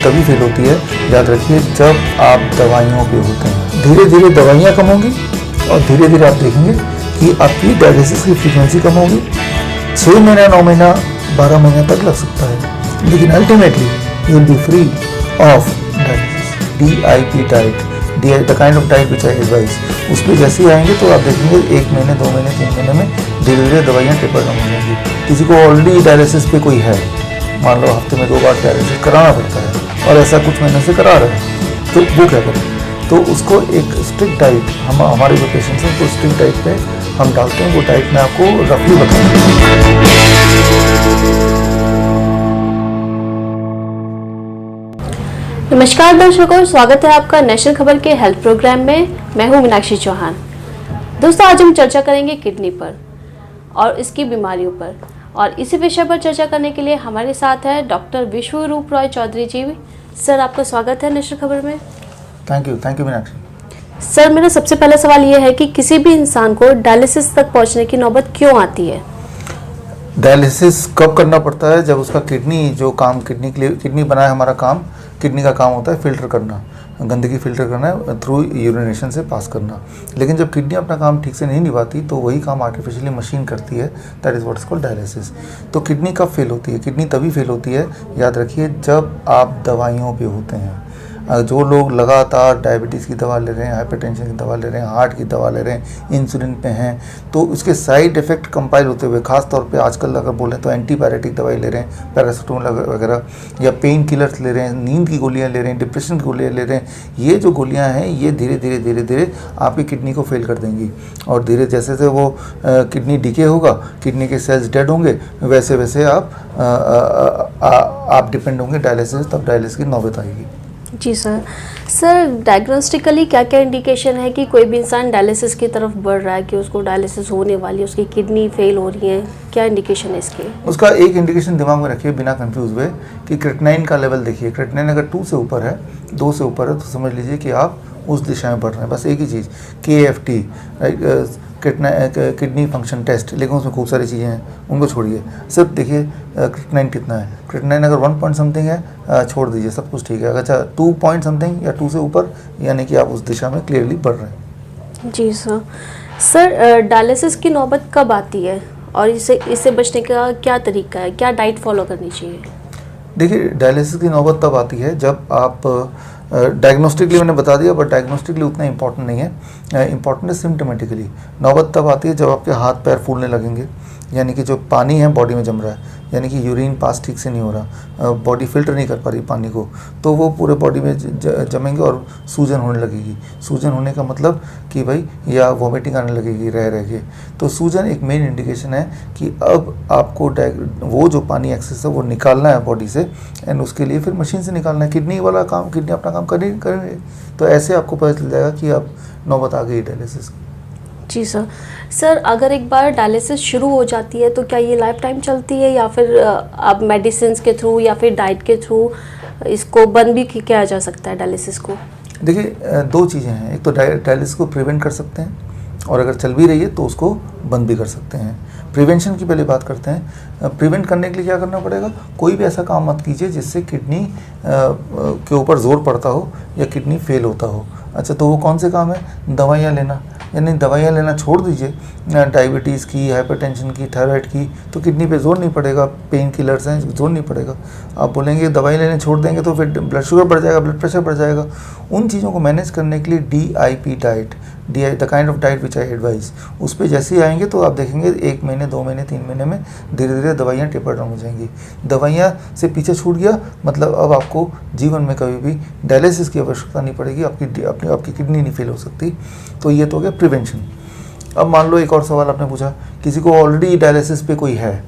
तभी फेल होती है, याद रखिए, जब आप दवाइयों पे होते हैं। धीरे धीरे दवाइयाँ कम होंगी और धीरे धीरे आप देखेंगे कि आपकी डायलिसिस की फ्रीक्वेंसी कम होगी। 6 महीना, 9 महीना, 12 महीने तक लग सकता है, लेकिन ultimately you will be free of dialysis. DIP diet, the kind of diet which I advise, उस पर जैसे ही आएंगे तो आप देखेंगे 1 महीने, 2 महीने, 3 महीने में धीरे धीरे दवाइयाँ टेपर डाउन हो जाएंगी। किसी को ऑलरेडी डायलिसिस पे कोई है, मान लो हफ्ते में 2 बार डायलिसिस कराना पड़ता है और ऐसा कुछ महीने से करा रहे हैं, तो वो क्या करें? तो उसको एक स्ट्रिक्ट डाइट, हमारे जो पेशेंट्स हैं तो स्ट्रिक्ट डाइट पे हम डालते हैं। वो डाइट मैं आपको रफली बताऊँगा। नमस्कार दर्शकों, स्वागत है आपका नेशनल खबर के हेल्थ प्रोग्राम में। मैं हूं मीनाक्षी चौहान। दोस्तों, आज हम चर्चा करेंगे किडनी पर और इसकी बीमारियों पर, और इसी विषय पर चर्चा करने के लिए हमारे साथ है डॉक्टर विश्वरूप रॉय चौधरी जी। सर, आपका स्वागत है नेशनल खबर में। Thank you Meenakshi. सर, मेरा सबसे पहला सवाल ये है कि किसी भी इंसान को डायलिसिस तक पहुंचने की नौबत क्यों आती है? डायलिसिस कब करना पड़ता है? जब उसका किडनी, जो काम किडनी के लिए, किडनी बनाए हमारा काम, किडनी का काम होता है फिल्टर करना, गंदगी फिल्टर करना है थ्रू यूरिनेशन से पास करना। लेकिन जब किडनी अपना काम ठीक से नहीं निभाती तो वही काम आर्टिफिशियली मशीन करती है, that is what is called dialysis. तो किडनी कब फेल होती है? किडनी तभी फेल होती है, याद रखिए, जब आप दवाइयों पे होते हैं। जो लोग लगातार डायबिटीज़ की दवा ले रहे हैं, हाइपरटेंशन की दवा ले रहे हैं, हार्ट की दवा ले रहे हैं, इंसुलिन पे हैं, तो उसके साइड इफ़ेक्ट कंपाइल होते हुए, खास तौर पे आजकल अगर बोलें तो एंटीबायोटिक दवाई ले रहे हैं, पैरासीटामोल वगैरह, या पेन किलर्स ले रहे हैं, नींद की गोलियां ले रहे हैं, डिप्रेशन की गोलियां ले रहे हैं, ये जो गोलियां हैं ये धीरे धीरे आपकी किडनी को फेल कर देंगी। और धीरे जैसे जैसे वो किडनी डिके होगा, किडनी के सेल्स डेड होंगे, वैसे वैसे आप डिपेंड होंगे डायलिसिस, तब डायलिसिस की नौबत आएगी। जी सर, डायग्नोस्टिकली क्या क्या इंडिकेशन है कि कोई भी इंसान डायलिसिस की तरफ बढ़ रहा है, कि उसको डायलिसिस होने वाली है, उसकी किडनी फेल हो रही है? क्या इंडिकेशन है इसके? उसका एक इंडिकेशन दिमाग में रखिए बिना कंफ्यूज हुए, कि क्रिएटिनिन का लेवल देखिए। क्रिएटिनिन अगर 2 से ऊपर है, 2 से ऊपर है, तो समझ लीजिए कि आप उस दिशा में बढ़ रहे हैं। बस एक ही चीज़, KFT, किडनी फंक्शन टेस्ट, लेकिन उसमें खूब सारी चीज़ें हैं, उनको छोड़िए, सिर्फ देखिए क्रिएटिनिन कितना है। क्रिएटिनिन अगर 1 पॉइंट समथिंग है, छोड़ दीजिए, सब कुछ ठीक है। अगर 2 पॉइंट समथिंग या 2 से ऊपर, यानी कि आप उस दिशा में क्लियरली बढ़ रहे हैं। जी सर, डायलिसिस की नौबत कब आती है और इससे बचने का क्या तरीका है? क्या डाइट फॉलो करनी चाहिए? देखिए, डायलिसिस की नौबत तब आती है जब आप, डायग्नोस्टिकली मैंने बता दिया, बट डायग्नोस्टिकली उतना इंपॉर्टेंट नहीं है, इंपॉर्टेंट है सिम्टोमेटिकली। नौबत तब आती है जब आपके हाथ पैर फूलने लगेंगे, यानी कि जो पानी है बॉडी में जम रहा है, यानी कि यूरिन पास ठीक से नहीं हो रहा, बॉडी फिल्टर नहीं कर पा रही पानी को, तो वो पूरे बॉडी में जमेंगे और सूजन होने लगेगी। सूजन होने का मतलब कि भाई, या वॉमिटिंग आने लगेगी रह के। तो सूजन एक मेन इंडिकेशन है कि अब आपको वो जो पानी एक्सेस है वो निकालना है बॉडी से, एंड उसके लिए फिर मशीन से निकालना है। किडनी वाला काम, किडनी अपना काम करेंगे, तो ऐसे आपको पता चल जाएगा कि अब नौबत आ गई डायलिसिस। जी सर, अगर एक बार डायलिसिस शुरू हो जाती है तो क्या ये लाइफ टाइम चलती है, या फिर आप मेडिसिन के थ्रू या फिर डाइट के थ्रू इसको बंद भी किया जा सकता है डायलिसिस को? देखिए, 2 चीज़ें हैं। एक तो डायलिसिस को प्रिवेंट कर सकते हैं, और अगर चल भी रही है तो उसको बंद भी कर सकते हैं। प्रिवेंशन की पहले बात करते हैं। प्रिवेंट करने के लिए क्या करना पड़ेगा? कोई भी ऐसा काम मत कीजिए जिससे किडनी के ऊपर जोर पड़ता हो या किडनी फेल होता हो। अच्छा, तो वो कौन से काम है? दवाइयाँ लेना, यानी दवाइयाँ लेना छोड़ दीजिए। डायबिटीज़ की, हाइपरटेंशन की, थायराइड की, तो किडनी पे जोर नहीं पड़ेगा। पेन किलर्स हैं, जोर नहीं पड़ेगा। आप बोलेंगे दवाई लेने छोड़ देंगे तो फिर ब्लड शुगर बढ़ जाएगा, ब्लड प्रेशर बढ़ जाएगा। उन चीज़ों को मैनेज करने के लिए DIP diet, the kind of diet which I advise, उस पर जैसे ही आएंगे तो आप देखेंगे 1 महीने, 2 महीने, 3 महीने में धीरे धीरे दवाइयाँ टेपर डाउन हो जाएंगी। दवाइयाँ से पीछे छूट गया मतलब अब आपको जीवन में कभी भी डायलिसिस की आवश्यकता नहीं पड़ेगी, आपकी किडनी नहीं फेल हो सकती। तो ये तो हो गया प्रिवेंशन। अब मान लो एक और सवाल आपने पूछा, किसी को ऑलरेडी डायलिसिस पे कोई है,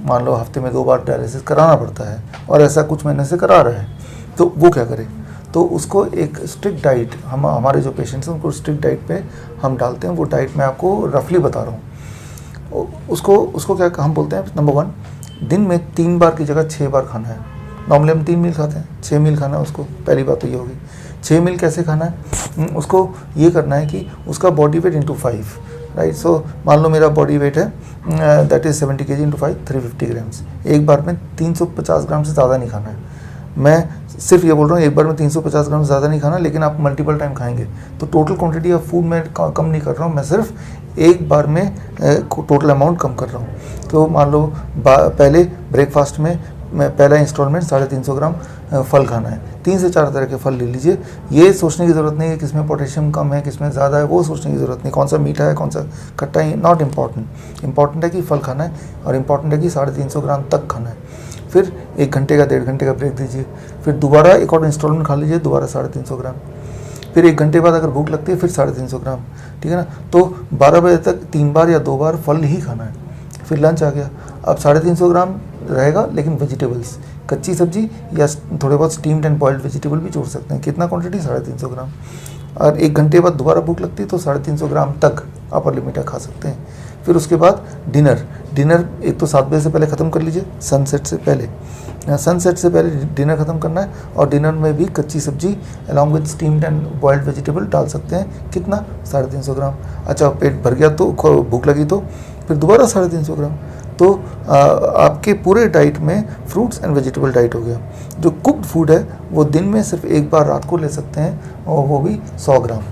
मान लो हफ्ते में 2 बार डायलिसिस कराना पड़ता है और ऐसा कुछ महीने से करा रहा है, तो वो क्या करे? तो उसको एक स्ट्रिक्ट डाइट, हमारे जो पेशेंट्स हैं उनको स्ट्रिक्ट डाइट पे हम डालते हैं। वो डाइट मैं आपको रफली बता रहा हूँ। उसको क्या हम बोलते हैं? नंबर 1, दिन में 3 बार की जगह 6 बार खाना है। नॉर्मली हम 3 मील खाते हैं, 6 मील खाना है उसको। पहली बात तो ये होगी। 6 मील कैसे खाना है? उसको ये करना है कि उसका बॉडी वेट इंटू 5, राइट। सो मान लो मेरा बॉडी वेट है that is 70 kg into 5, 350 grams. एक बार में 350 ग्राम से ज़्यादा नहीं खाना है। मैं सिर्फ ये बोल रहा हूँ एक बार में 350 ग्राम ज़्यादा नहीं खाना, लेकिन आप मल्टीपल टाइम खाएंगे तो टोटल क्वांटिटी ऑफ फूड मैं कम नहीं कर रहा हूँ, मैं सिर्फ एक बार में टोटल अमाउंट कम कर रहा हूँ। तो मान लो पहले ब्रेकफास्ट में पहला इंस्टॉलमेंट 350 ग्राम फल खाना है, 3 से 4 तरह के फल ले लीजिए। ये सोचने की ज़रूरत नहीं है किसमें पोटेशियम कम है किसमें ज़्यादा है, वो सोचने की ज़रूरत नहीं, कौन सा मीठा है कौन सा खट्टा है, नॉट इम्पॉर्टेंट। इंपॉर्टेंट है कि फल खाना है और इम्पॉर्टेंट है कि 350 ग्राम तक खाना है। फिर 1 घंटे का 1.5 घंटे का ब्रेक दीजिए, फिर दोबारा एक और इंस्टॉलमेंट खा लीजिए, दोबारा 350 ग्राम। फिर 1 घंटे बाद अगर भूख लगती है फिर 350 ग्राम, ठीक है ना। तो 12 बजे तक 3 बार या 2 बार फल ही खाना है। फिर लंच आ गया, अब 350 ग्राम रहेगा, लेकिन वेजिटेबल्स, कच्ची सब्जी या थोड़े बहुत स्टीम्ड एंड बॉइल्ड वेजिटेबल भी जोड़ सकते हैं। कितना क्वांटिटी? 350 ग्राम। और 1 घंटे बाद दोबारा भूख लगती है तो 350 ग्राम तक अपर लिमिट खा सकते हैं। फिर उसके बाद डिनर एक तो 7 बजे से पहले ख़त्म कर लीजिए, सनसेट से पहले डिनर ख़त्म करना है। और डिनर में भी कच्ची सब्जी along with steamed and boiled vegetable डाल सकते हैं। कितना? 350 ग्राम। अच्छा, पेट भर गया तो भूख लगी तो फिर दोबारा 350 ग्राम। तो आपके पूरे डाइट में फ्रूट्स एंड वेजिटेबल डाइट हो गया। जो कुक्ड फूड है वो दिन में सिर्फ एक बार रात को ले सकते हैं, और वो भी 100 ग्राम।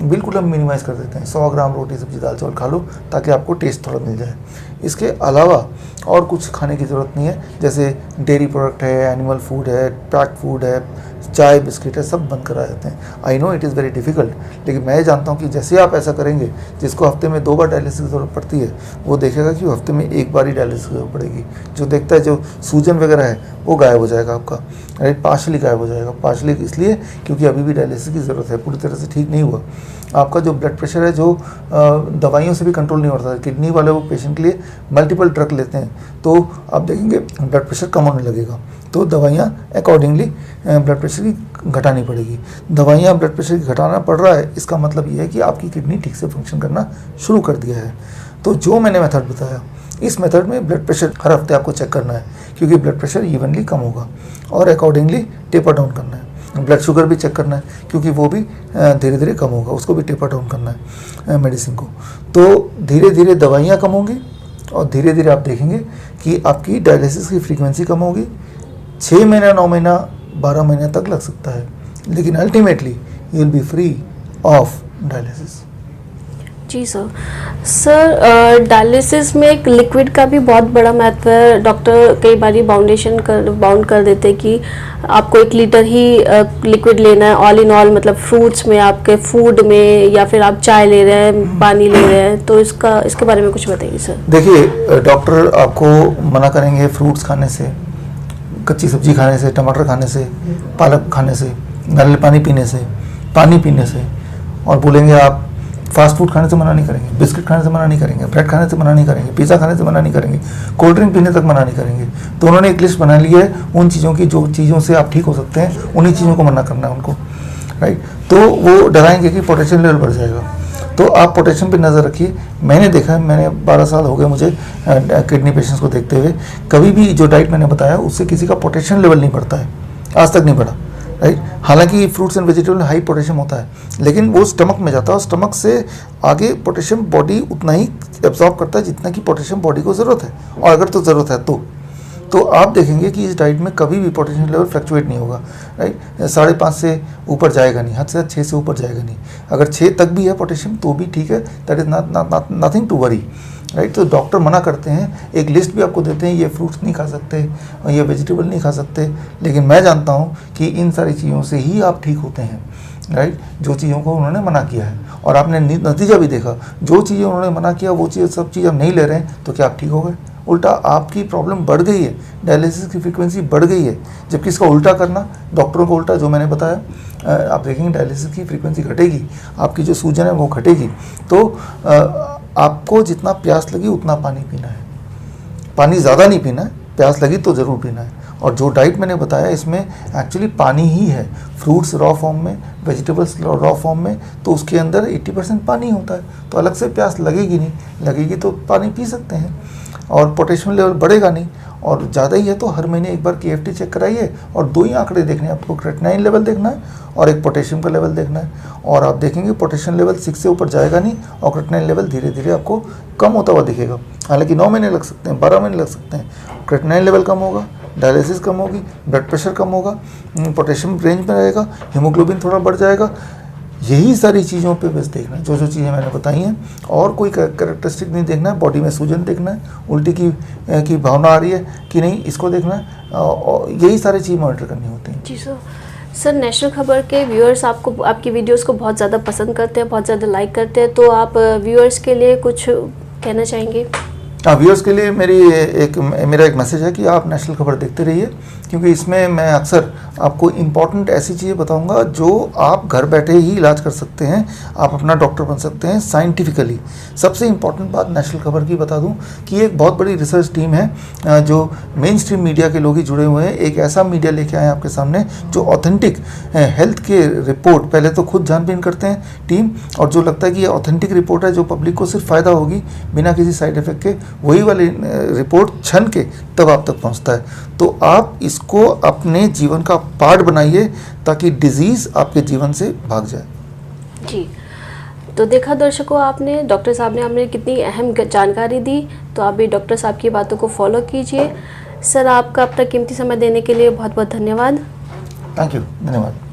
बिल्कुल हम मिनिमाइज़ कर देते हैं, 100 ग्राम रोटी सब्जी दाल चावल खा लो ताकि आपको टेस्ट थोड़ा मिल जाए। इसके अलावा और कुछ खाने की ज़रूरत नहीं है, जैसे डेयरी प्रोडक्ट है, एनिमल फूड है, पैक्ड फूड है, चाय बिस्किट है, सब बंद करा देते हैं। I know it is very difficult, लेकिन मैं जानता हूँ कि जैसे आप ऐसा करेंगे, जिसको हफ्ते में 2 बार डायलिसिस की ज़रूरत पड़ती है, वो देखेगा कि वो हफ्ते में 1 बार ही डायलिसिस की ज़रूरत पड़ेगी। जो देखता है जो सूजन वगैरह है वो गायब हो जाएगा आपका, राइट, पार्शली गायब हो जाएगा। पार्शली इसलिए क्योंकि अभी भी डायलिसिस की ज़रूरत है, पूरी तरह से ठीक नहीं हुआ। आपका जो ब्लड प्रेशर है, जो दवाइयों से भी कंट्रोल नहीं होता है, किडनी वाले वो पेशेंट के लिए मल्टीपल ड्रग लेते हैं, तो आप देखेंगे ब्लड प्रेशर कम होने लगेगा। तो दवाइयाँ अकॉर्डिंगली ब्लड प्रेशर की घटानी पड़ेगी। दवाइयाँ ब्लड प्रेशर की घटाना पड़ रहा है, इसका मतलब ये है कि आपकी किडनी ठीक से फंक्शन करना शुरू कर दिया है। तो जो मैंने मेथड बताया, इस मेथड में ब्लड प्रेशर हर हफ्ते आपको चेक करना है, क्योंकि ब्लड प्रेशर इवनली कम होगा, और अकॉर्डिंगली टेपर डाउन करना है। ब्लड शुगर भी चेक करना है, क्योंकि वो भी धीरे धीरे कम होगा, उसको भी टेपर डाउन करना है मेडिसिन को। तो धीरे धीरे दवाइयाँ कम होंगी और धीरे धीरे आप देखेंगे कि आपकी डायलिसिस की फ्रीक्वेंसी कम होगी। 6 महीना, 9 महीना, 12 महीने तक लग सकता है, लेकिन ultimately you will be free of dialysis. जी सर, डायलिसिस में एक लिक्विड का भी बहुत बड़ा महत्व है। डॉक्टर कई बार बाउंड कर देते हैं कि आपको 1 लीटर ही लिक्विड लेना है, ऑल इन ऑल, मतलब फ्रूट्स में, आपके फूड में, या फिर आप चाय ले रहे हैं, पानी ले रहे हैं, तो इसके बारे में कुछ बताइए सर। देखिए, डॉक्टर आपको मना करेंगे फ्रूट्स खाने से, कच्ची सब्जी खाने से, टमाटर खाने से, पालक खाने से, नारियल पानी पीने से, और बोलेंगे आप फास्ट फूड खाने से मना नहीं करेंगे, बिस्किट खाने से मना नहीं करेंगे, ब्रेड खाने से मना नहीं करेंगे, पिज़्ज़ा खाने से मना नहीं करेंगे, कोल्ड ड्रिंक पीने तक मना नहीं करेंगे। तो उन्होंने एक लिस्ट बना ली है उन चीज़ों की, जो चीज़ों से आप ठीक हो सकते हैं, उन्हीं चीज़ों को मना करना है उनको, राइट। तो वो डराएंगे कि पोटेशियम लेवल बढ़ जाएगा, तो आप पोटेशियम पे नज़र रखिए। मैंने देखा है, मैंने 12 साल हो गए मुझे किडनी पेशेंट्स को देखते हुए, कभी भी जो डाइट मैंने बताया उससे किसी का पोटेशियम लेवल नहीं बढ़ता है, आज तक नहीं बढ़ा, राइट। हालांकि fruits and vegetable high potassium होता है, लेकिन वो स्टमक में जाता है और स्टमक से आगे पोटेशियम बॉडी उतना ही एब्जॉर्ब करता है जितना कि पोटेशियम बॉडी को ज़रूरत है, और अगर तो ज़रूरत है तो आप देखेंगे कि इस डाइट में कभी भी पोटेशियम लेवल फ्लक्चुएट नहीं होगा, राइट। 5.5 से ऊपर जाएगा नहीं, हद से 6 से ऊपर जाएगा नहीं। अगर 6 तक भी है पोटेशियम तो भी ठीक है, that is nothing to worry, right. तो डॉक्टर मना करते हैं, एक लिस्ट भी आपको देते हैं, ये फ्रूट्स नहीं खा सकते और ये वेजिटेबल नहीं खा सकते, लेकिन मैं जानता हूँ कि इन सारी चीज़ों से ही आप ठीक होते हैं, राइट, जो चीज़ों को उन्होंने मना किया है। और आपने नतीजा भी देखा, जो चीज़ें उन्होंने मना किया वो चीज़, सब चीज़ हम नहीं ले रहे हैं, तो क्या आप ठीक हो गए? उल्टा आपकी प्रॉब्लम बढ़ गई है, डायलिसिस की फ्रीक्वेंसी बढ़ गई है। जबकि इसका उल्टा करना, डॉक्टरों को उल्टा जो मैंने बताया, आप देखेंगे डायलिसिस की फ्रीक्वेंसी घटेगी, आपकी जो सूजन है वो घटेगी। तो आपको जितना प्यास लगी उतना पानी पीना है, पानी ज़्यादा नहीं पीना है, प्यास लगी तो ज़रूर पीना है। और जो डाइट मैंने बताया इसमें एक्चुअली पानी ही है, फ्रूट्स रॉ फॉर्म में, वेजिटेबल्स रॉ फॉर्म में, तो उसके अंदर 80% पानी होता है, तो अलग से प्यास लगेगी नहीं, लगेगी तो पानी पी सकते हैं, और पोटेशियम लेवल बढ़ेगा नहीं। और ज़्यादा ही है तो हर महीने एक बार KFT चेक कराइए, और 2 ही आंकड़े देखने हैं आपको, क्रेटिनाइन लेवल देखना है और एक पोटेशियम का लेवल देखना है, और आप देखेंगे पोटेशियम लेवल 6 से ऊपर जाएगा नहीं, और क्रेटिनाइन लेवल धीरे धीरे आपको कम होता हुआ दिखेगा। हालांकि 9 महीने लग सकते हैं, 12 महीने लग सकते हैं, क्रेटिनाइन लेवल कम होगा, डायलिसिस कम होगी, ब्लड प्रेशर कम होगा, पोटेशियम रेंज में रहेगा, हीमोग्लोबिन थोड़ा बढ़ जाएगा। यही सारी चीज़ों पे बस देखना है, जो जो चीज़ें मैंने बताई हैं, और कोई कैरेक्टरिस्टिक नहीं देखना है। बॉडी में सूजन देखना है, उल्टी की भावना आ रही है कि नहीं, इसको देखना है, और यही सारी चीज़ मॉनिटर करनी होती हैं। जी सर, नेशनल खबर के व्यूअर्स आपकी वीडियोस को बहुत ज़्यादा पसंद करते हैं, बहुत ज़्यादा लाइक करते हैं, तो आप व्यूअर्स के लिए कुछ कहना चाहेंगे? व्यूअर्स के लिए मेरा एक मैसेज है कि आप नेशनल खबर देखते रहिए, क्योंकि इसमें मैं अक्सर आपको इम्पॉर्टेंट ऐसी चीज़ें बताऊंगा जो आप घर बैठे ही इलाज कर सकते हैं, आप अपना डॉक्टर बन सकते हैं साइंटिफिकली। सबसे इम्पॉर्टेंट बात नेशनल खबर की बता दूं कि एक बहुत बड़ी रिसर्च टीम है जो मेन स्ट्रीम मीडिया के लोग ही जुड़े हुए हैं। एक ऐसा मीडिया लेके आए हैं आपके सामने जो ऑथेंटिक हेल्थ के रिपोर्ट पहले तो खुद छानबीन करते हैं टीम, और जो लगता है कि ये ऑथेंटिक रिपोर्ट है जो पब्लिक को सिर्फ फ़ायदा होगी बिना किसी साइड इफेक्ट के, वही वाली रिपोर्ट छन के तब आप तक पहुंचता है। तो आप इसको अपने जीवन का पार्ट बनाइए ताकि डिजीज़ आपके जीवन से भाग जाए। जी, तो देखा दर्शकों, आपने डॉक्टर साहब ने हमें कितनी अहम जानकारी दी, तो आप भी डॉक्टर साहब की बातों को फॉलो कीजिए। सर, आपका अपना कीमती समय देने के लिए बहुत बहुत धन्यवाद। थैंक यू, धन्यवाद।